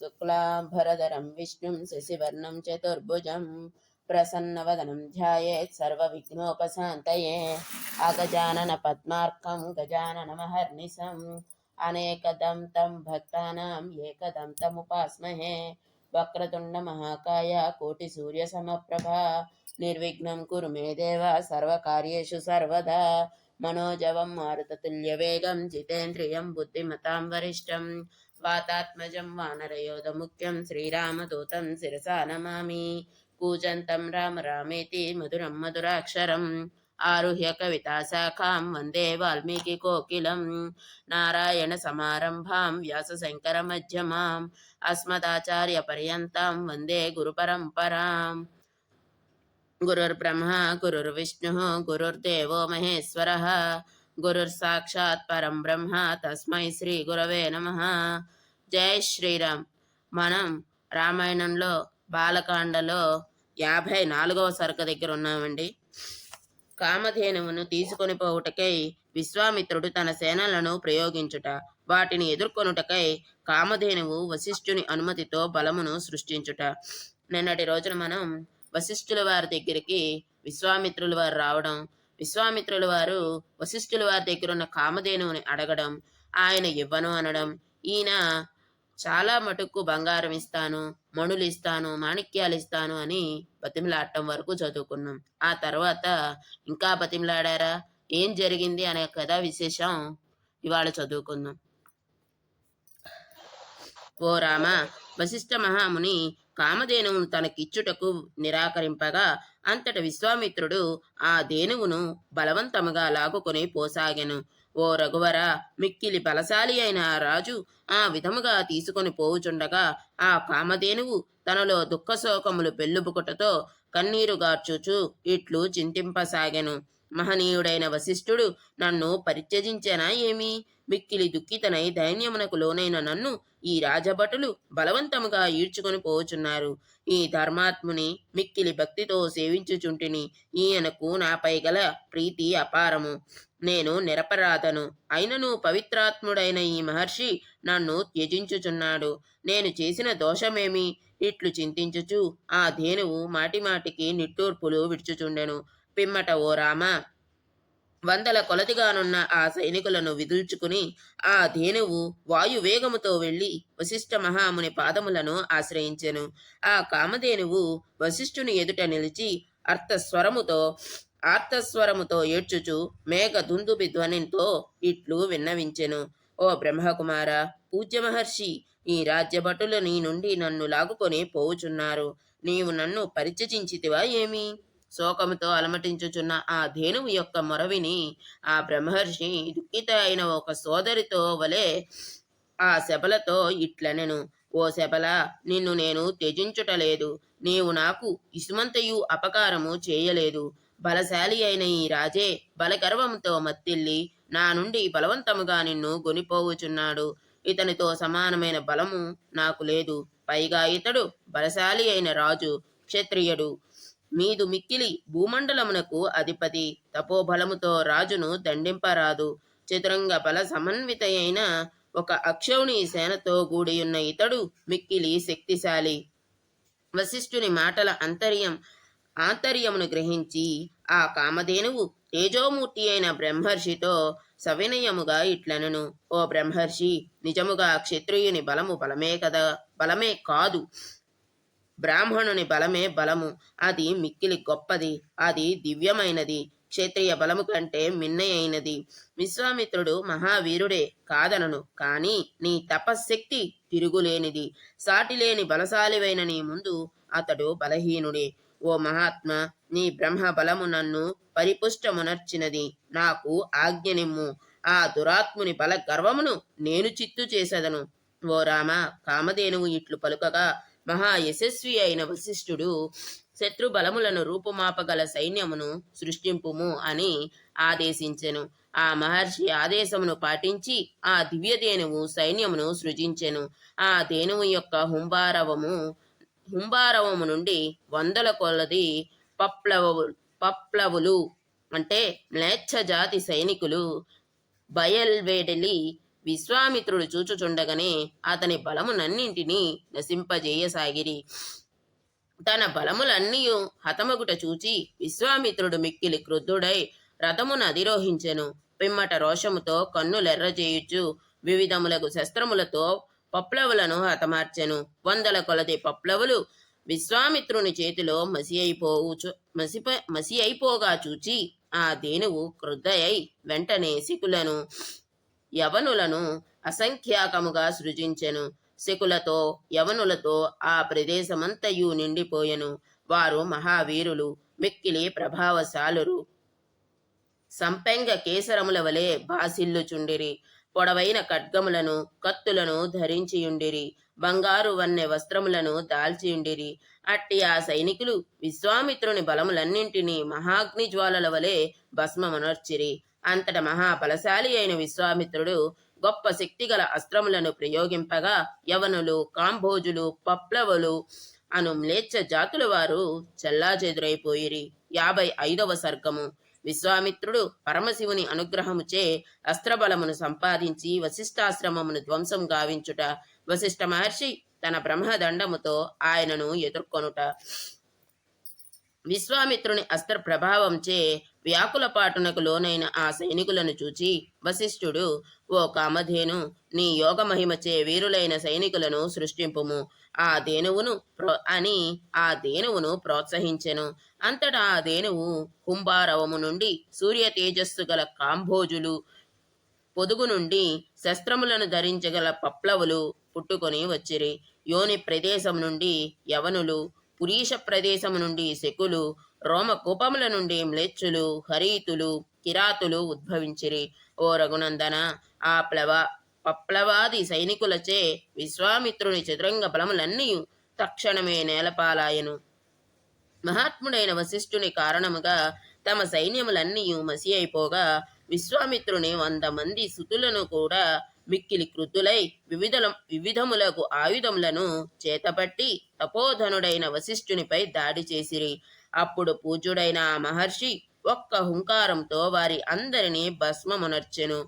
शुक्लाम्बरधरं विष्णुं शशिवर्णं चतुर्भुजं प्रसन्नवदनं ध्यायेत् सर्वविघ्नोपशान्तये अगजाननपद्मार्कं गजाननमहर्निशम् अनेकदं तं भक्तानां एकदं तमुपास्महे वक्रतुण्डमहाकाय कोटिसूर्यसमप्रभा निर्विघ्नं कुरु मे देव सर्वकार्येषु सर्वदा मनोजवं मारुततुल्यवेगं जितेन्द्रियं बुद्धिमतां वरिष्ठं वातात्मजं वानरयोधमुख्यं श्रीरामदूतं शिरसा नमामि कूजन्तं राम रामेति मधुरं मधुराक्षरम् आरुह्य कविताशाखां वन्दे वाल्मीकिकोकिलं नारायणसमारम्भां व्यासशङ्करमध्यमाम् अस्मदाचार्यपर्यन्तां वन्दे गुरुपरम्पराम् गुरुर्ब्रह्मा गुरुर्विष्णुः गुरुर्देवो महेश्वरः गुरुर्साक्षात् परं ब्रह्म तस्मै శ్రీ గురవే నమః. జై శ్రీరామ్. మనం రామాయణంలో బాలకాండలో 54వ సర్గ దగ్గర ఉన్నామండి. కామధేనువును తీసుకొని పోవుటకై విశ్వామిత్రుడు తన సేనలను ప్రయోగించుట, వాటిని ఎదుర్కొనుటకై కామధేనువు వశిష్ఠుని అనుమతితో బలమును సృష్టించుట. నిన్నటి రోజున మనం వశిష్ఠుల వారి దగ్గరికి విశ్వామిత్రుల వారు రావడం, విశ్వామిత్రుల వారు వశిష్ఠుల వారి దగ్గర ఉన్న కామధేనువుని అడగడం, ఆయన ఇవ్వను అనడం, ఈయన చాలా మటుకు బంగారం ఇస్తాను, మణులు ఇస్తాను, మాణిక్యాలు ఇస్తాను అని బతిమలాడటం వరకు చదువుకున్నాం. ఆ తర్వాత ఇంకా బతిమలాడారా, ఏం జరిగింది అనే కథా విశేషం ఇవాళ చదువుకుందాం. ఓ రామ, వశిష్ఠ మహాముని కామధేనువును తనకిచ్చుటకు నిరాకరింపగా అంతట విశ్వామిత్రుడు ఆ ధేనువును బలవంతముగా లాగుకొని పోసాగెను. ఓ రఘువర, మిక్కిలి బలశాలి అయిన ఆ రాజు ఆ విధముగా తీసుకొని పోవుచుండగా ఆ కామధేనువు తనలో దుఃఖశోకములు పెళ్ళుబుకుటతో కన్నీరు గార్చుచు ఇట్లు చింతింపసాగెను. మహనీయుడైన వశిష్ఠుడు నన్ను పరిత్యజించెనా ఏమి? మిక్కిలి దుఃఖితనై దైన్యమునకు లోనైన నన్ను ఈ రాజభటులు బలవంతముగా ఈడ్చుకొని పోవుచున్నారు. ఈ ధర్మాత్ముని మిక్కిలి భక్తితో సేవించుచుంటిని. ఈయనకు నాపై గల ప్రీతి అపారము. నేను నిరపరాధను. అయినను పవిత్రాత్ముడైన ఈ మహర్షి నన్ను త్యజించుచున్నాడు. నేను చేసిన దోషమేమి? ఇట్లు చింతించుచు ఆ ధేనువు మాటిమాటికి నిట్టూర్పులు విడుచుచుండెను. పిమ్మట ఓ రామ, వందల కొలతిగానున్న ఆ సైనికులను విదుల్చుకుని ఆ ధేనువు వాయువేగముతో వెళ్లి వశిష్ఠ మహాముని పాదములను ఆశ్రయించెను. ఆ కామధేనువు వశిష్ఠుని ఎదుట నిలిచి ఆర్తస్వరముతో ఏడ్చుచు మేఘ దుందుబి ధ్వనితో ఇట్లు విన్నవించెను. ఓ బ్రహ్మకుమార, పూజ్య మహర్షి, ఈ రాజ్యభటులు నీ నుండి నన్ను లాగుకొని పోవుచున్నారు. నీవు నన్ను పరిత్యజించితివా ఏమి? శోకముతో అలమటించుచున్న ఆ ధేనువు యొక్క మొరవిని ఆ బ్రహ్మర్షి దుఃఖిత అయిన ఒక సోదరితో వలె ఆ శబలతో ఇట్లనెను. ఓ శబల, నిన్ను నేను త్యజించుటలేదు. నీవు నాకు ఇసుమంతయు అపకారము చేయలేదు. బలశాలి అయిన ఈ రాజే బలగర్వముతో మత్తిల్లి నా నుండి బలవంతముగా నిన్ను గొనిపోవుచున్నాడు. ఇతనితో సమానమైన బలము నాకు లేదు. పైగా ఇతడు బలశాలి అయిన రాజు, క్షత్రియుడు, మీదు మిక్కిలి భూమండలమునకు అధిపతి. తపోబలముతో రాజును దండింపరాదు. చతురంగ బల సమన్విత అయిన ఒక అక్షౌణి సేనతో కూడియున్న ఇతడు మిక్కిలి శక్తిశాలి. వశిష్ఠుని మాటల ఆంతర్యమును గ్రహించి ఆ కామధేనువు తేజోమూర్తి అయిన బ్రహ్మర్షితో సవినయముగా ఇట్లనను. ఓ బ్రహ్మర్షి, నిజముగా క్షత్రియుని బలమే కాదు, బ్రాహ్మణుని బలమే బలము. అది మిక్కిలి గొప్పది, అది దివ్యమైనది, క్షత్రియ బలము కంటే మిన్నయైనది. విశ్వామిత్రుడు మహావీరుడే కాదనను, కాని నీ తపశ్శక్తి తిరుగులేనిది. సాటిలేని బలశాలివైన నీ ముందు అతడు బలహీనుడే. ఓ మహాత్మ, నీ బ్రహ్మ బలము నన్ను పరిపుష్టమునర్చినది. నాకు ఆజ్ఞనిమ్ము. ఆ దురాత్ముని బల గర్వమును నేను చిత్తు చేసెదను. ఓ రామ, కామధేనువు ఇట్లు పలుకగా మహాయశస్వి అయిన వశిష్ఠుడు శత్రు బలములను రూపుమాపగల సైన్యమును సృష్టింపుము అని ఆదేశించెను. ఆ మహర్షి ఆదేశమును పాటించి ఆ దివ్యధేనువు సైన్యమును సృజించెను. ఆ ధేనువు యొక్క హుంబారవము నుండి వందల కొలది పప్లవులు అంటే మ్లేచ్ఛ జాతి సైనికులు బయల్వెడలి విశ్వామిత్రుడు చూచుచుండగానే అతని బలమునన్నింటినీ నశింపజేయసాగిరి. తన బలములన్నీ హతమగుట చూచి విశ్వామిత్రుడు మిక్కిలి క్రుద్ధుడై రథమును అధిరోహించెను. పిమ్మట రోషముతో కన్నులెర్రజేయుచు వివిధములకు శస్త్రములతో పప్లవులను హతమార్చెను. వందల కొలది పప్లవులు విశ్వామిత్రుని చేతిలో మసి అయిపోగా చూచి ఆ ధేనువు క్రుద్ధయై వెంటనే శకులను యవనులను అసంఖ్యాకముగా సృజించెను. శకులతో యవనులతో ఆ ప్రదేశమంతయు నిండిపోయెను. వారు మహావీరులు, మిక్కిలి ప్రభావశాలురు. సంపెంగ కేసరముల వలె బాసిల్లుచుండిరి. పొడవైన ఖడ్గములను కత్తులను ధరించియుండిరి. బంగారు వన్నె వస్త్రములను దాల్చియుండిరి. అట్టి ఆ సైనికులు విశ్వామిత్రుని బలములన్నింటినీ మహాగ్ని జ్వాలల వలె భస్మమనర్చిరి. అంతట మహాబలశాలి అయిన విశ్వామిత్రుడు గొప్ప శక్తిగల అస్త్రములను ప్రయోగింపగా యవనులు, కాంభోజులు, పప్లవులు అను మ్లేచ్ఛ జాతుల వారు చెల్లాచెదురైపోయిరి. 55వ సర్గము. విశ్వామిత్రుడు పరమశివుని అనుగ్రహముచే అస్త్రబలమును సంపాదించి వశిష్ఠాశ్రమమును ధ్వంసం గావించుట, వశిష్ఠ మహర్షి తన బ్రహ్మదండముతో ఆయనను ఎదుర్కొనుట. విశ్వామిత్రుని అస్త్ర ప్రభావంచే వ్యాకులపాటునకు లోనైన ఆ సైనికులను చూచి వశిష్ఠుడు, ఓ కామధేను, నీ యోగ మహిమచే వీరులైన సైనికులను సృష్టింపుము ఆ ధేనువును ప్రోత్సహించెను. అంతటా ఆ ధేనువు కుంభారవము నుండి సూర్య తేజస్సు గల కాంభోజులు, పొదుగు నుండి శస్త్రములను ధరించగల పప్లవులు పుట్టుకొని వచ్చిరి. యోని ప్రదేశం నుండి యవనులు, పురీష ప్రదేశము నుండి శకులు, రోమకూపముల నుండి మ్లేచ్చులు, హరీతులు, కిరాతులు ఉద్భవించిరి. ఓ రఘునందన, ఆ పప్లవాది సైనికులచే విశ్వామిత్రుని చతురంగ బలములన్నీ తక్షణమే నేలపాలాయను. మహాత్ముడైన వశిష్ఠుని కారణముగా తమ సైన్యములన్నీ మసి అయిపోగా విశ్వామిత్రుని 100 మంది సుతులను కూడా మిక్కిలి క్రుద్ధులై వివిధములకు ఆయుధములను చేతపట్టి తపోధనుడైన వశిష్ఠునిపై దాడి చేసిరి. అప్పుడు పూజ్యుడైన ఆ మహర్షి ఒక్క హుంకారంతో వారి అందరినీ భస్మమునర్చెను.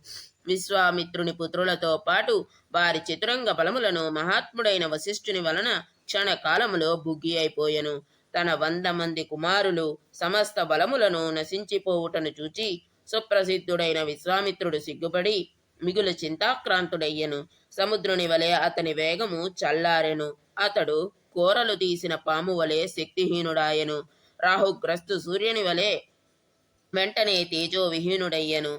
విశ్వామిత్రుని పుత్రులతో పాటు వారి చతురంగ బలములను మహాత్ముడైన వశిష్ఠుని వలన క్షణకాలములో బుగ్గి అయిపోయెను. తన 100 మంది కుమారులు సమస్త బలములను నశించిపోవుటను చూచి సుప్రసిద్ధుడైన విశ్వామిత్రుడు సిగ్గుపడి మిగులు చింతాక్రాంతుడయ్యెను. సముద్రుని వలె అతని వేగము చల్లారెను. అతడు కోరలు తీసిన పాము వలె శక్తిహీనుడాయెను. రాహుగ్రస్తు సూర్యుని వలె వెంటనే తేజోవిహీనుడయ్యెను.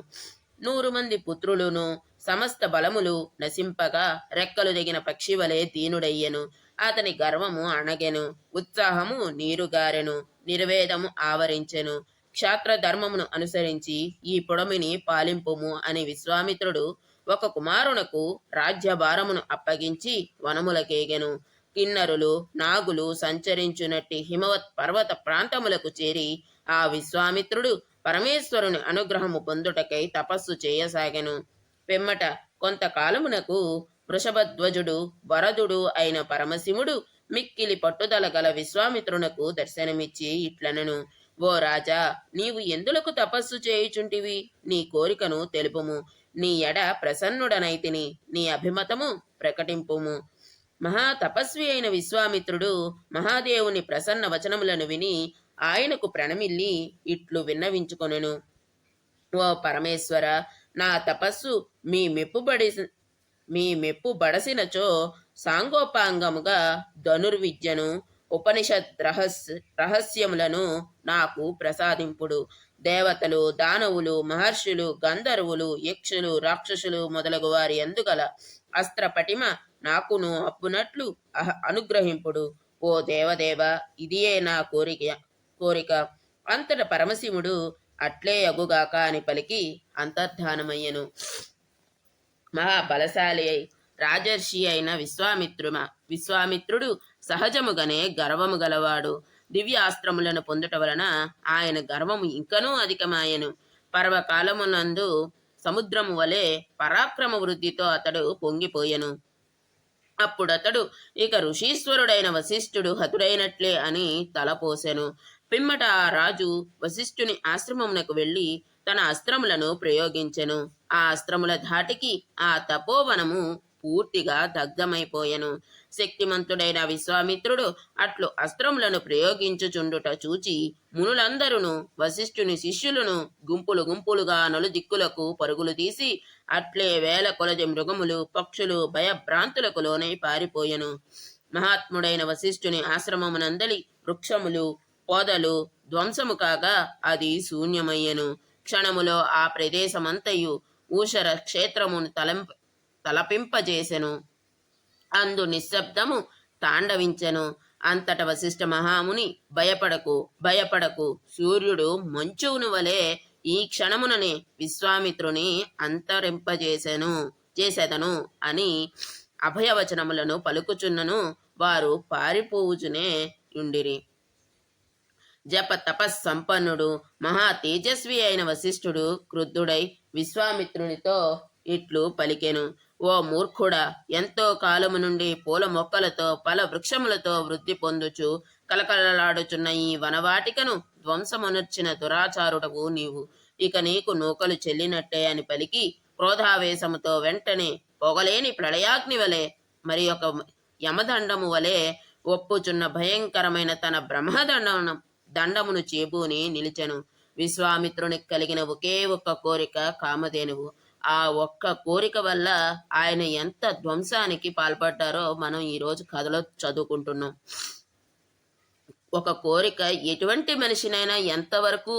100 మంది పుత్రులును సమస్త బలములు నశింపగా రెక్కలు దిగిన పక్షి వలె దీనుడయ్యెను. అతని గర్వము అణగెను, ఉత్సాహము నీరుగారెను, నిర్వేదము ఆవరించెను. క్షాత్ర ధర్మమును అనుసరించి ఈ పొడమిని పాలింపుము అని విశ్వామిత్రుడు ఒక కుమారునకు రాజ్యభారమును అప్పగించి వనములకేగెను. కిన్నరులు, నాగులు సంచరించునట్టి హిమవత్ పర్వత ప్రాంతములకు చేరి ఆ విశ్వామిత్రుడు పరమేశ్వరుని అనుగ్రహము పొందుటకై తపస్సు చేయసాగెను. పిమ్మట కొంతకాలమునకు వృషభధ్వజుడు, వరదుడు అయిన పరమశివుడు మిక్కిలి పట్టుదల గల విశ్వామిత్రునకు దర్శనమిచ్చి ఇట్లనెను, ఓ రాజా, నీవు ఎందులకు తపస్సు చేయుచుంటివి? నీ కోరికను తెలుపుము. నీ ఎడ ప్రసన్నుడనైతిని. నీ అభిమతము ప్రకటింపుము. మహా తపస్వి అయిన విశ్వామిత్రుడు మహాదేవుని ప్రసన్న వచనములను విని ఆయనకు ప్రణమిల్లి ఇట్లు విన్నవించుకొనెను, ఓ పరమేశ్వర, నా తపస్సు మీ మెప్పు బడసినచో సాంగోపాంగముగా ధనుర్విద్యను, ఉపనిషత్ రహస్యములను నాకు ప్రసాదింపుడు. దేవతలు, దానవులు, మహర్షులు, గంధర్వులు, యక్షులు, రాక్షసులు మొదలగు వారి ఎందుగల అస్త్ర పటిమ నాకును అప్పునట్లు అనుగ్రహింపుడు. ఓ దేవదేవ, ఇదియే నా కోరిక. అంతట పరమశివుడు అట్లే అగుగాక అని పలికి అంతర్ధానమయ్యను. మహాబలశాలి రాజర్షి అయిన విశ్వామిత్రుడు సహజముగానే గర్వము గలవాడు. దివ్యాస్త్రములను పొందుట వలన ఆయన గర్వము ఇంకనూ అధికమాయెను. పర్వకాలమునందు సముద్రము వలె పరాక్రమ వృద్ధితో అతడు పొంగిపోయెను. అప్పుడతడు ఇక ఋషీశ్వరుడైన వశిష్ఠుడు హతుడైనట్లే అని తలపోసెను. పిమ్మట ఆ రాజు వశిష్ఠుని ఆశ్రమమునకు వెళ్ళి తన అస్త్రములను ప్రయోగించెను. ఆ అస్త్రముల ధాటికి ఆ తపోవనము పూర్తిగా దగ్ధమైపోయెను. శక్తిమంతుడైన విశ్వామిత్రుడు అట్లు అస్త్రములను ప్రయోగించుచుండుట చూచి మునులందరూ వశిష్ఠుని శిష్యులను గుంపులు గుంపులుగా నలుదిక్కులకు పరుగులు తీసి అట్లే వేల కొలది మృగములు పక్షులు భయభ్రాంతులకు లోనై పారిపోయెను. మహాత్ముడైన వశిష్ఠుని ఆశ్రమమునందలి వృక్షములు పొదలు ధ్వంసము కాగా అది శూన్యమయ్యెను. క్షణములో ఆ ప్రదేశమంతయు ఊషర క్షేత్రమును తలపింపజేసెను. అందు నిశ్శబ్దము తాండవించెను. అంతట వశిష్ఠ మహాముని భయపడకు భయపడకు, సూర్యుడు మంచువును వలె ఈ క్షణముననే విశ్వామిత్రుని చేసేదను అని అభయవచనములను పలుకుచున్నను. వారు పారిపోవుచునే ఉండిరి. జప తపస్సంపన్నుడు మహా తేజస్వి అయిన వశిష్ఠుడు క్రుద్ధుడై విశ్వామిత్రునితో ఇట్లు పలికెను. ఓ మూర్ఖుడా, ఎంతో కాలము నుండి పూల మొక్కలతో ఫల వృక్షములతో వృద్ధి పొందుచు కలకలలాడుచున్న ఈ వనవాటికను ధ్వంసమునర్చిన దురాచారుడవు నీవు. ఇక నీకు నూకలు చెల్లినట్టే అని పలికి క్రోధావేశముతో వెంటనే పొగలేని ప్రళయాగ్ని వలె మరి ఒక యమదండము వలె ఒప్పుచున్న భయంకరమైన తన దండమును చేబూని నిలిచెను. విశ్వామిత్రునికి కలిగిన ఒకే ఒక్క కోరిక కామధేనువు. ఆ ఒక్క కోరిక వల్ల ఆయన ఎంత ధ్వంసానికి పాల్పడ్డారో మనం ఈరోజు కథలో చదువుకుంటున్నాం. ఒక కోరిక ఎటువంటి మనిషినైనా ఎంతవరకు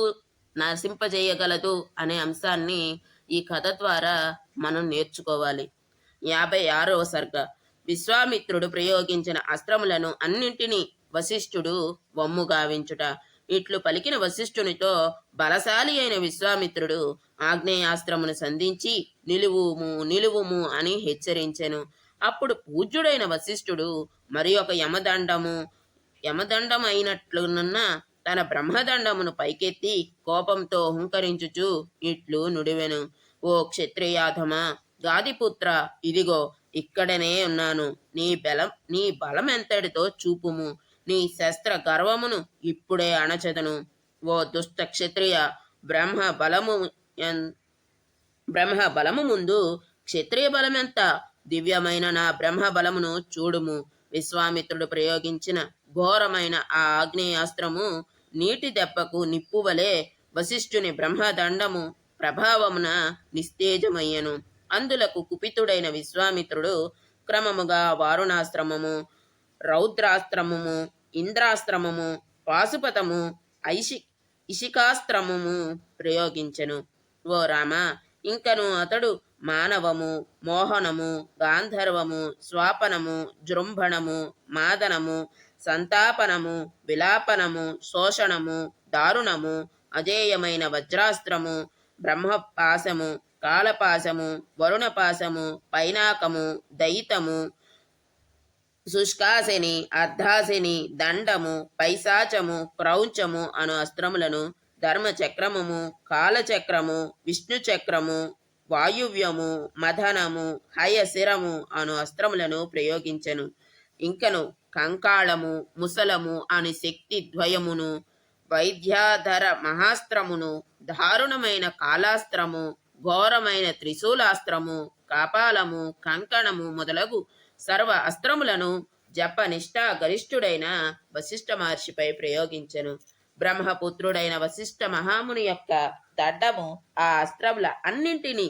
నశింపజేయగలదు అనే అంశాన్ని ఈ కథ ద్వారా మనం నేర్చుకోవాలి. 56వ సర్గ. విశ్వామిత్రుడు ప్రయోగించిన అస్త్రములను అన్నింటినీ వశిష్ఠుడు వమ్ముగావించుట. ఇట్లు పలికిన వశిష్ఠునితో బలశాలి అయిన విశ్వామిత్రుడు ఆగ్నేయాస్త్రమును సంధించి నిలువుము అని హెచ్చరించెను. అప్పుడు పూజ్యుడైన వశిష్ఠుడు మరి ఒక యమదండం అయినట్లున్న తన బ్రహ్మదండమును పైకెత్తి కోపంతో హుంకరించుచు ఇట్లు నుడివెను. ఓ క్షత్రియాధమా, గాదిపుత్ర, ఇదిగో ఇక్కడనే ఉన్నాను. నీ బలం ఎంతటితో చూపుము. నీ శస్త్ర గర్వమును ఇప్పుడే అణచెదను. ఓ దుష్ట క్షత్రియ, బ్రహ్మ బలము ముందు క్షత్రియ బలమెంత? దివ్యమైన నా బ్రహ్మ బలమును చూడుము. విశ్వామిత్రుడు ప్రయోగించిన ఘోరమైన ఆ ఆగ్నేయాస్త్రము నీటి దెబ్బకు నిప్పువలే వశిష్ఠుని బ్రహ్మదండము ప్రభావమున నిస్తేజమయ్యను. అందులకు కుపితుడైన విశ్వామిత్రుడు క్రమముగా వారుణాస్త్రమము, రౌద్రాస్త్రమము, ఇంద్రాస్త్రమము, పాశుపతము, ఇషికాస్త్రమము ప్రయోగించెను. ఓ రామ, ఇంకను అతడు మానవము, మోహనము, గాంధర్వము, స్వాపనము, జృంభణము, మాదనము, సంతాపనము, విలాపనము, శోషణము, దారుణము, అజేయమైన వజ్రాస్త్రము, బ్రహ్మపాశము, కాలపాశము, వరుణపాశము, పైనాకము, దయితము, శుష్కాశిని, అర్ధాశిని, దండము, పైశాచము, క్రౌంచము అను అస్త్రములను, ధర్మచక్రము, కాలచక్రము, విష్ణుచక్రము, వాయువ్యము, మదనము, హయశిరము అను అస్త్రములను ప్రయోగించెను. ఇంకను కంకాళము, ముసలము అని శక్తి ద్వయమును, వైద్యాధర మహాస్త్రమును, దారుణమైన కాలాస్త్రము, ఘోరమైన త్రిశూలాస్త్రము, కాపాలము, కంకణము మొదలగు సర్వ అస్త్రములను జపనిష్ఠా గరిష్ఠుడైన వశిష్ఠ మహర్షిపై ప్రయోగించెను. బ్రహ్మపుత్రుడైన వశిష్ఠ మహాముని యొక్క దడ్డము ఆ అస్త్రముల అన్నింటినీ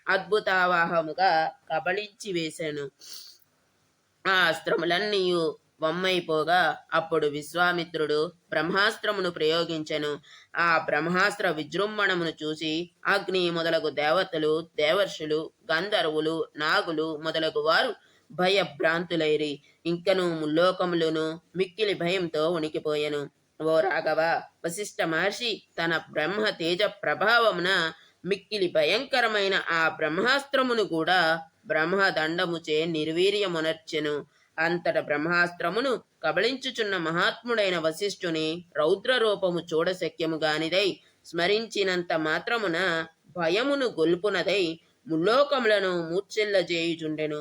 అద్భుతావాహముగా కబళించి వేశాను. ఆ అస్త్రములన్నీ వమ్మైపోగా అప్పుడు విశ్వామిత్రుడు బ్రహ్మాస్త్రమును ప్రయోగించెను. ఆ బ్రహ్మాస్త్ర విజృంభణమును చూసి అగ్ని మొదలగు దేవతలు, దేవర్షులు, గంధర్వులు, నాగులు మొదలగు వారు భయభ్రాంతులైరి. ఇంకను ముల్లోకములను మిక్కిలి భయంతో వణికిపోయెను. ఓ రాఘవ, వశిష్ఠ మహర్షి తన బ్రహ్మ తేజ ప్రభావమున మిక్కిలి భయంకరమైన ఆ బ్రహ్మాస్త్రమును కూడా బ్రహ్మదండముచే నిర్వీర్యమునర్చెను. అంతట బ్రహ్మాస్త్రమును కబళించుచున్న మహాత్ముడైన వశిష్ఠుని రౌద్రరూపము చూడశక్యముగానిదై స్మరించినంత మాత్రమున భయమును గొల్పునదై ముల్లోకములను మూర్ఛిల్లజేయుచుండెను.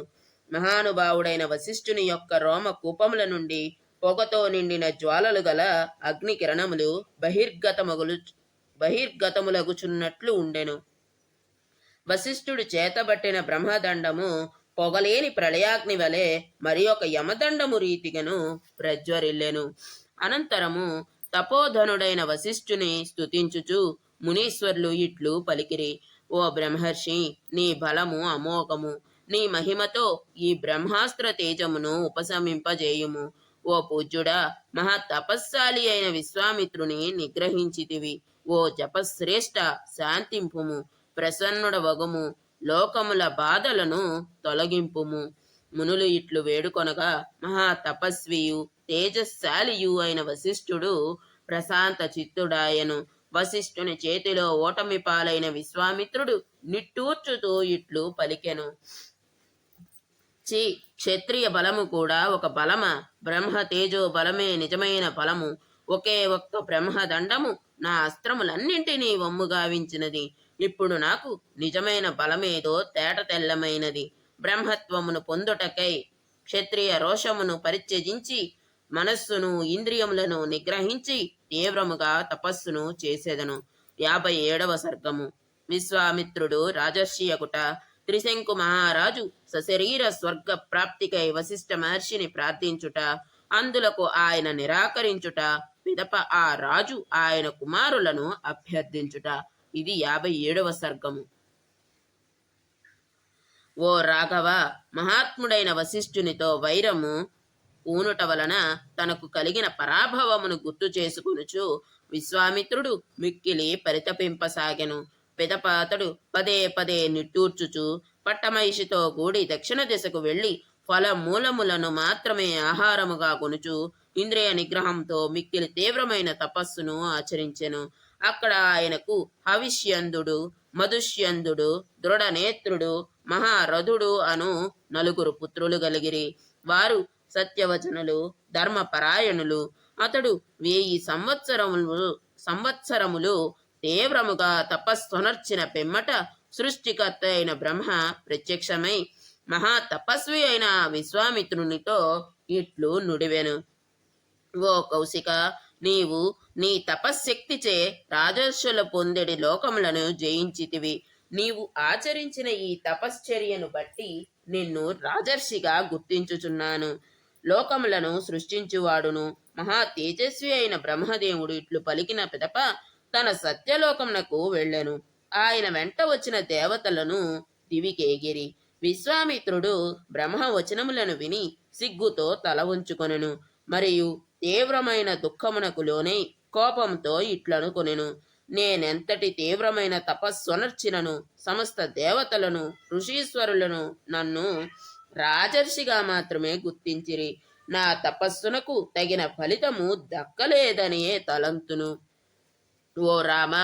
మహానుభావుడైన వశిష్ఠుని యొక్క రోమ కూపముల నుండి పొగతో నిండిన జ్వాలలు గల అగ్ని కిరణములు బహిర్గతములగుచున్నట్లు ఉండెను. వశిష్ఠుడు చేతబట్టిన బ్రహ్మదండము పొగలేని ప్రళయాగ్ని వలె మరి ఒక యమదండము రీతిగను ప్రజ్వరిల్లెను. అనంతరము తపోధనుడైన వశిష్ఠుని స్తుతించుచు మునీశ్వర్లు ఇట్లు పలికిరి: ఓ బ్రహ్మర్షి, నీ బలము అమోఘము. నీ మహిమతో ఈ బ్రహ్మాస్త్ర తేజమును ఉపశమింపజేయుము. ఓ పూజ్యుడా, మహా తపస్శాలి అయిన విశ్వామిత్రుని నిగ్రహించితివి. ఓ జపశ్రేష్ఠ, శాంతింపుము, ప్రసన్నుడవగుము, లోకముల బాధలను తొలగింపుము. మునులు ఇట్లు వేడుకొనగా మహా తపస్వియు తేజశాలియు అయిన వశిష్ఠుడు ప్రశాంత చిత్తుడాయను. వశిష్ఠుని చేతిలో ఓటమి పాలైన విశ్వామిత్రుడు నిట్టూర్చుతూ ఇట్లు పలికెను: క్షత్రియ బలము కూడా ఒక బలమా? బ్రహ్మ తేజో బలమే నిజమైన బలము. ఒకే ఒక్క బ్రహ్మదండము నా అస్త్రములన్నింటినీ వమ్ముగావించినది. ఇప్పుడు నాకు నిజమైన బలమేదో తేట తెల్లమైనది. బ్రహ్మత్వమును పొందుటకై క్షత్రియ రోషమును పరిత్యజించి మనస్సును ఇంద్రియములను నిగ్రహించి తీవ్రముగా తపస్సును చేసేదను. 57వ సర్గము. విశ్వామిత్రుడు రాజర్షియకుట. త్రిశంకు మహారాజు సశరీర స్వర్గ ప్రాప్తికై వశిష్ఠ మహర్షిని ప్రార్థించుట, అందులకు ఆయన నిరాకరించుట, పిదప ఆ రాజు ఆయన కుమారులను అభ్యర్థించుట. ఇది 57వ సర్గము. ఓ రాఘవ, మహాత్ముడైన వశిష్ఠునితో వైరము పూనుట వలన తనకు కలిగిన పరాభవమును గుర్తు చేసుకొనుచు విశ్వామిత్రుడు మిక్కిలి పరితపింపసాగెను. పిదప అతడు పదే పదే నిట్టూర్చుచు పట్టమహిషితో కూడి దక్షిణ దిశకు వెళ్లి ఫలమూలములను మాత్రమే ఆహారముగా కొనుచు ఇంద్రియ నిగ్రహంతో మిక్కిలి తీవ్రమైన తపస్సును ఆచరించెను. అక్కడ ఆయనకు హవిష్యందుడు, మధుష్యందుడు, దృఢనేత్రుడు, మహారథుడు అను 4 పుత్రులు కలిగిరి. వారు సత్యవచనులు, ధర్మపరాయణులు. అతడు 1000 సంవత్సరములు తీవ్రముగా తపస్సునర్చిన పిమ్మట సృష్టికర్త అయిన బ్రహ్మ ప్రత్యక్షమై మహా తపస్వి అయిన విశ్వామిత్రునితో ఇట్లు నుడివెను: ఓ కౌశిక, నీవు నీ తపశ్శక్తిచే రాజర్షుల పొందెడి లోకములను జయించితివి. నీవు ఆచరించిన ఈ తపశ్చర్యను బట్టి నిన్ను రాజర్షిగా గుర్తించుచున్నాను. లోకములను సృష్టించువాడును మహా తేజస్వి అయిన బ్రహ్మదేవుడు ఇట్లు పలికిన పిదప తన సత్యలోకమునకు వెళ్ళెను. ఆయన వెంట వచ్చిన దేవతలను దివికేగిరి. విశ్వామిత్రుడు బ్రహ్మవచనములను విని సిగ్గుతో తల ఉంచుకొనెను. మరియు తీవ్రమైన దుఃఖమునకు లోనై కోపంతో ఇట్లనుకొనెను: నేనెంతటి తీవ్రమైన తపస్సునర్చినను సమస్త దేవతలను, ఋషీశ్వరులను నన్ను రాజర్షిగా మాత్రమే గుర్తించిరి. నా తపస్సునకు తగిన ఫలితము దక్కలేదనియే తలంతును. ఓ రామ,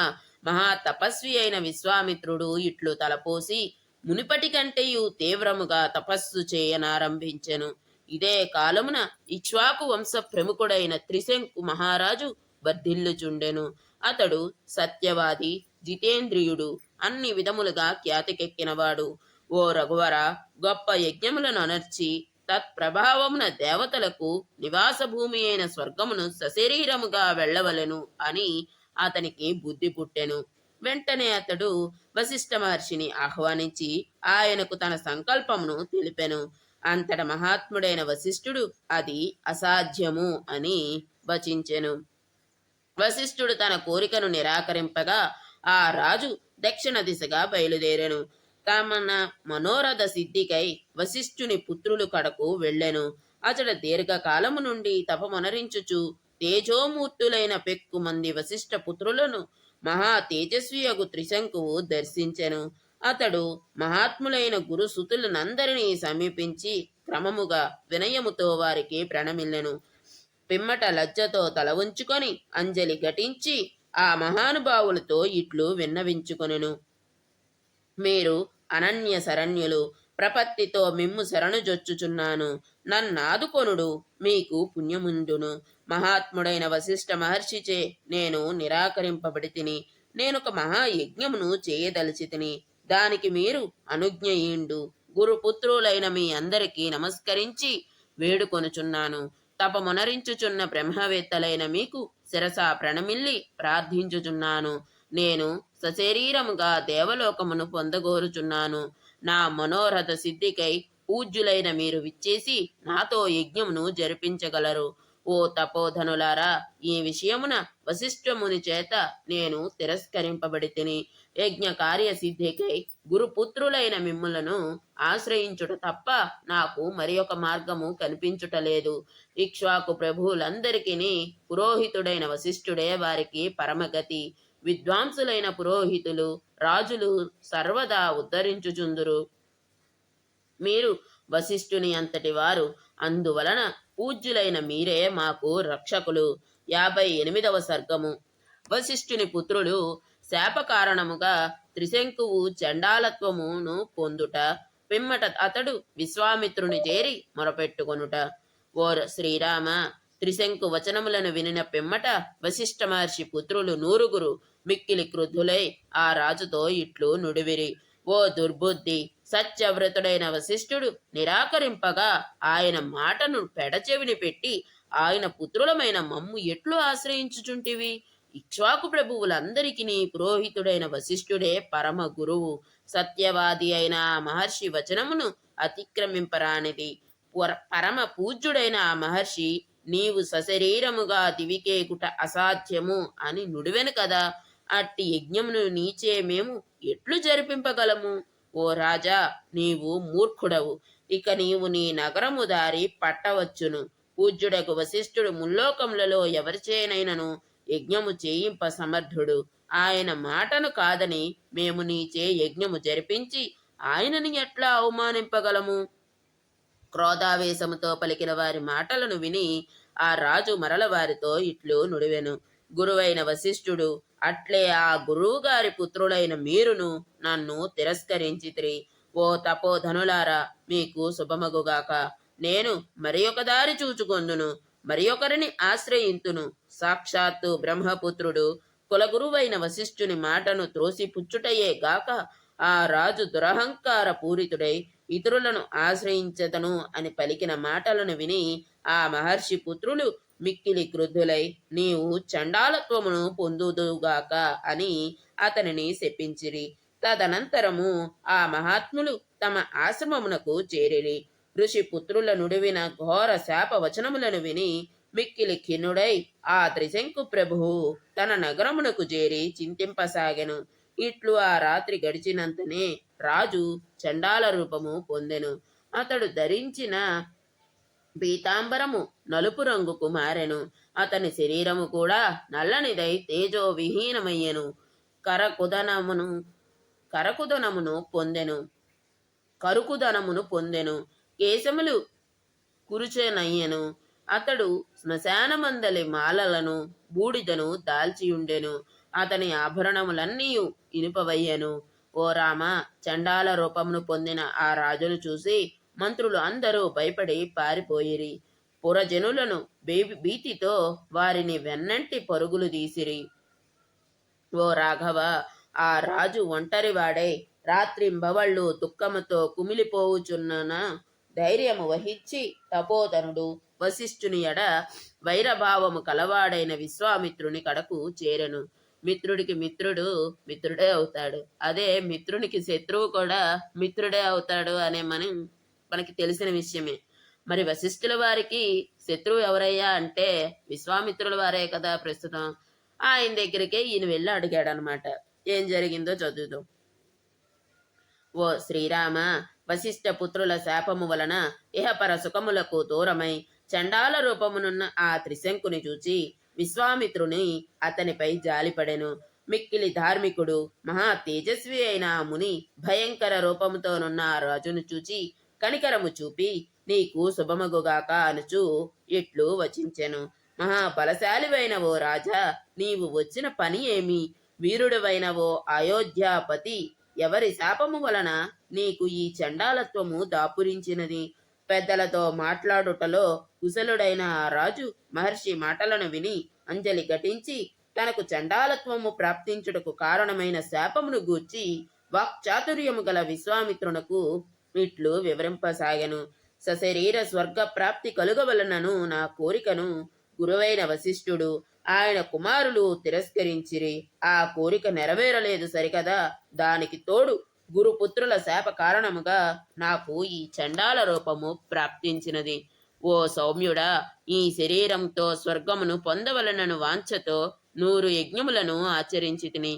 మహా తపస్వి అయిన విశ్వామిత్రుడు ఇట్లు తలపోసి మునిపటి కంటేయు తీవ్రముగా తపస్సు చేయనారంభించెను. ఇదే కాలమున ఇక్ష్వాకు వంశ ప్రముఖుడైన త్రిశంకు మహారాజు వర్ధిల్లుచుండెను. అతడు సత్యవాది, జితేంద్రియుడు, అన్ని విధములుగా ఖ్యాతికెక్కినవాడు. ఓ రఘువర, గొప్ప యజ్ఞములను అనర్చి తత్ప్రభావమున దేవతలకు నివాస భూమి అయిన స్వర్గమును సశరీరముగా వెళ్ళవలెను అని అతనికి బుద్ధి పుట్టెను. వెంటనే అతడు వశిష్ఠ మహర్షిని ఆహ్వానించి ఆయనకు తన సంకల్పమును తెలిపెను. అంతట మహాత్ముడైన వశిష్ఠుడు అది అసాధ్యము అని వచించెను. వశిష్ఠుడు తన కోరికను నిరాకరింపగా ఆ రాజు దక్షిణ దిశగా బయలుదేరెను. తమన మనోరథ సిద్ధికై వశిష్ఠుని పుత్రులు కడకు వెళ్ళెను. అతడు దీర్ఘకాలము నుండి తపమనరించుచు తేజోమూర్తులైన పెక్కుమంది వశిష్ఠ పుత్రులను మహా తేజస్వియగు త్రిశంకువు దర్శించెను. అతడు మహాత్ములైన గురు సుతులనందరినీ సమీపించి క్రమముగా వినయముతో వారికి ప్రణమిల్లెను. పిమ్మట లజ్జతో తల ఉంచుకొని అంజలి ఘటించి ఆ మహానుభావులతో ఇట్లు విన్నవించుకొనెను: మీరు అనన్య శరణ్యులు. ప్రపత్తితో మిమ్ము శరణుజొచ్చుచున్నాను. నన్నాదుకొనుడు, మీకు పుణ్యముండును. మహాత్ముడైన వశిష్ఠ మహర్షిచే నేను నిరాకరింపబడి తిని. నేనొక మహాయజ్ఞమును చేయదలిచి తిని. దానికి మీరు అనుజ్ఞయిండు. గురుపుత్రులైన మీ అందరికీ నమస్కరించి వేడుకొనుచున్నాను. తపమునరించుచున్న బ్రహ్మవేత్తలైన మీకు శిరసా ప్రణమిల్లి ప్రార్థించుచున్నాను. నేను సశరీరముగా దేవలోకమును పొందగోరుచున్నాను. నా మనోరథ సిద్ధికై పూజ్యులైన మీరు విచ్చేసి నాతో యజ్ఞమును జరిపించగలరు. ఓ తపోధనులారా, ఈ విషయమున వశిష్ఠముని చేత నేను తిరస్కరింపబడి తిని యజ్ఞ కార్యసిద్ధికై గురుపుత్రులైన మిమ్ములను ఆశ్రయించుట తప్ప నాకు మరి ఒక మార్గము కనిపించుటలేదు. ఇక్ష్వాకు ప్రభువులందరికీ పురోహితుడైన వశిష్ఠుడే వారికి పరమగతి. విద్వాంసులైన పురోహితులు రాజులు సర్వదా ఉద్ధరించుచుందురు. మీరు వశిష్ఠుని అంతటి వారు, అందువలన పూజ్యులైన మీరే మాకు రక్షకులు. 58వ సర్గము. వశిష్ఠుని పుత్రులు శాప కారణముగా త్రిశంకువు చండాలత్వమును పొందుట, పిమ్మట అతడు విశ్వామిత్రుని చేరి మొరపెట్టుకొనుట. ఓ శ్రీరామ, త్రిశంకు వచనములను వినిన పిమ్మట వశిష్ఠ మహర్షి పుత్రులు 100 మిక్కిలి క్రుద్ధులై ఆ రాజుతో ఇట్లు నుడివిరి. ఓ దుర్బుద్ధి, సత్యవ్రతుడైన వశిష్ఠుడు నిరాకరింపగా ఆయన మాటను పెడచెవిని పెట్టి ఆయన పుత్రులమైన మమ్ము ఎట్లు ఆశ్రయించుచుంటివి? ఇక్ష్వాకు ప్రభువులందరికీ పురోహితుడైన వశిష్ఠుడే పరమ గురువు. సత్యవాది అయిన ఆ మహర్షి వచనమును అతిక్రమింపరానిది. పరమ పూజ్యుడైన ఆ మహర్షి నీవు సశరీరముగా దివికేకుట అసాధ్యము అని నుడివెను కదా. అట్టి యజ్ఞమును నీచే మేము ఎట్లు జరిపింపగలము? ఓ రాజా, నీవు మూర్ఖుడవు. ఇక నీవు నీ నగరము దారి పట్టవచ్చును. పూజ్యుడకు వశిష్ఠుడు ముల్లోకములలో ఎవరిచేనైనను యజ్ఞము చేయింప సమర్థుడు. ఆయన మాటను కాదని మేము నీచే యజ్ఞము జరిపించి ఆయనని ఎట్లా అవమానింపగలము? క్రోధావేశముతో పలికిన వారి మాటలను విని ఆ రాజు మరల వారితో ఇట్లు నుడివెను. గురువైన వశిష్ఠుడు అట్లే ఆ గురువుగారి పుత్రులైన మీరును నన్ను తిరస్కరించితిరి. ఓ తపోధనులారా, మీకు శుభమగుగాక. నేను మరి ఒక దారి చూచుకొందును, మరి ఒకరిని ఆశ్రయింతును. సాక్షాత్తు బ్రహ్మపుత్రుడు కులగురువైన వశిష్ఠుని మాటను త్రోసిపుచ్చుటయే గాక ఆ రాజు దురహంకార పూరితుడై ఇతరులను ఆశ్రయించదను అని పలికిన మాటలను విని ఆ మహర్షి పుత్రులు మిక్కిలి క్రుద్ధులై నీవు చండాలత్వమును పొందుదుగాక అని అతనిని శపించిరి. తదనంతరము ఆ మహాత్ములు తమ ఆశ్రమమునకు చేరిరి. ఋషి పుత్రుల నుడివిన ఘోర శాప వచనములను విని మిక్కిలి ఖిన్నుడై ఆ త్రిశంకు ప్రభువు తన నగరమునకు చేరి చింతింపసాగెను. ఇట్లు ఆ రాత్రి గడిచినంతనే రాజు చండాల రూపము పొందెను. అతడు ధరించిన పీతాంబరము నలుపు రంగుకు మారెను. అతని శరీరము కూడా నల్లనిదై తేజో విహీనమయ్యెను. కరుకుదనమును పొందెను. కేశములు కురుచెనయ్యెను. అతడు శ్మశానమందలి మాలలను బూడిదను దాల్చియుండెను. అతని ఆభరణములన్నీ ఇనుపవయ్యెను. ఓ రామ, చండాల రూపమును పొందిన ఆ రాజును చూసి మంత్రులు అందరూ భయపడి పారిపోయిరి. పురజనులను భీతితో వారిని వెన్నంటి పరుగులు తీసిరి. ఓ రాఘవ, ఆ రాజు ఒంటరివాడై రాత్రింబవళ్ళు దుఃఖముతో కుమిలిపోవుచున్న ధైర్యము వహించి తపోధనుడు వశిష్ఠుని ఎడ వైరభావము కలవాడైన విశ్వామిత్రుని కడకు చేరెను. మిత్రుడికి మిత్రుడు మిత్రుడే అవుతాడు, అదే మిత్రునికి శత్రువు కూడా మిత్రుడే అవుతాడు అనే మనకి తెలిసిన విషయమే. మరి వశిష్ఠుల వారికి శత్రువు ఎవరయ్యా అంటే విశ్వామిత్రుల వారే కదా. ప్రస్తుతం ఆయన దగ్గరికే ఈయన వెళ్ళి అడిగాడనమాట. ఏం జరిగిందో చదువుదాం. ఓ శ్రీరామ, వశిష్ఠ పుత్రుల శాపము వలన ఇహపర సుఖములకు దూరమై చండాల రూపమునున్న ఆ త్రిశంకుని చూచి విశ్వామిత్రుని అతనిపై జాలిపడెను. మిక్కిలి ధార్మికుడు మహా తేజస్వి అయిన ఆ ముని భయంకర రూపముతోనున్న ఆ రాజును చూచి కనికరము చూపి నీకు శుభమగుగాక అనుచు ఇట్లు వచించెను. మహాబలశాలివైన ఓ రాజా, నీవు వచ్చిన పని ఏమి? వీరుడవైన ఓ అయోధ్యాపతి, ఎవరి శాపము వలన నీకు ఈ చండాలత్వము దాపురించినది? పెద్దలతో మాట్లాడుటలో కుశలుడైన ఆ రాజు మహర్షి మాటలను విని అంజలి ఘటించి తనకు చండాలత్వము ప్రాప్తించుటకు కారణమైన శాపమును గూర్చి వాక్చాతుర్యము గల విశ్వామిత్రునకు ఇట్లు వివరింపసాగెను. సశరీర స్వర్గ ప్రాప్తి కలుగవలనను నా కోరికను గురువైన వశిష్ఠుడు ఆయన కుమారులు తిరస్కరించిరి. ఆ కోరిక నెరవేరలేదు సరికదా, దానికి తోడు గురుపుత్రుల శాప కారణముగా నాకు ఈ చండాల రూపము ప్రాప్తించినది. ఓ సౌమ్యుడా, ఈ శరీరంతో స్వర్గమును పొందవలనను వాంఛతో 100 యజ్ఞములను ఆచరించి తిని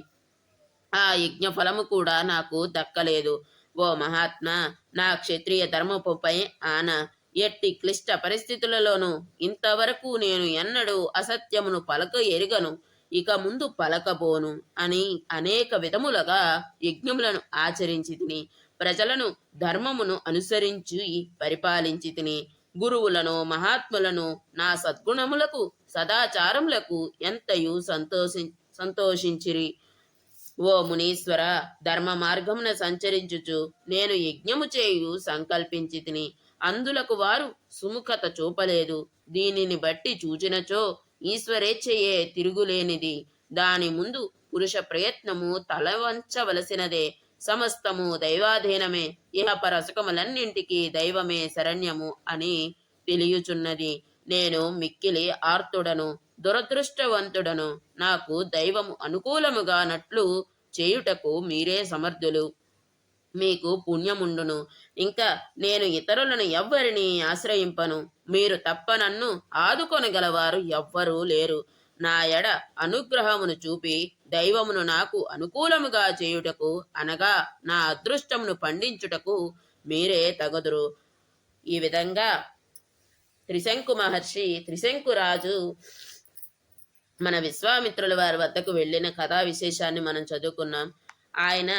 ఆ యజ్ఞ ఫలము కూడా నాకు దక్కలేదు. ఓ మహాత్మా, నా క్షత్రియ ధర్మపుపై ఆన, ఎట్టి క్లిష్ట పరిస్థితులలోనూ ఇంతవరకు నేను ఎన్నడూ అసత్యమును పలక ఎరుగను, ఇక ముందు పలకబోను అని అనేక విధములుగా యజ్ఞములను ఆచరించి తిని ప్రజలను ధర్మమును అనుసరించి పరిపాలించి తిని గురువులను మహాత్ములను నా సద్గుణములకు సదాచారములకు ఎంతయు సంతోషించిరి. ఓ మునీశ్వర, ధర్మ మార్గమున సంచరించుచు నేను యజ్ఞము చేయు సంకల్పించి తిని అందులకు వారు సుముఖత చూపలేదు. దీనిని బట్టి చూచినచో ఈశ్వరేచ్ఛయే తిరుగులేనిది. దాని ముందు పురుష ప్రయత్నము తలవంచవలసినదే. సమస్తము దైవాధీనమే. ఇహపర సుఖములన్నింటికీ దైవమే శరణ్యము అని తెలియచున్నది. నేను మిక్కిలి ఆర్తుడను, దురదృష్టవంతుడను. నాకు దైవము అనుకూలముగా నట్లు చేయుటకు మీరే సమర్థులు. మీకు పుణ్యముండును. ఇంకా నేను ఇతరులను ఎవ్వరిని ఆశ్రయింపను. మీరు తప్ప నన్ను ఆదుకొనగలవారు ఎవ్వరూ లేరు. నా ఎడ అనుగ్రహమును చూపి దైవమును నాకు అనుకూలముగా చేయుటకు, అనగా నా అదృష్టమును పండించుటకు మీరే తగదురు. ఈ విధంగా త్రిశంకు మహర్షి, త్రిశంకురాజు మన విశ్వామిత్రుల వారి వద్దకు వెళ్ళిన కథా విశేషాన్ని మనం చదువుకున్నాం. ఆయన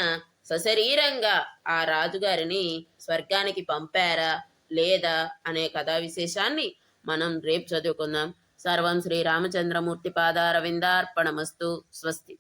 సశరీరంగా ఆ రాజుగారిని స్వర్గానికి పంపారా లేదా అనే కథా విశేషాన్ని మనం రేపు చదువుకుందాం. సర్వం శ్రీ రామచంద్రమూర్తి పాదారవిందార్పణమస్తు. స్వస్తి.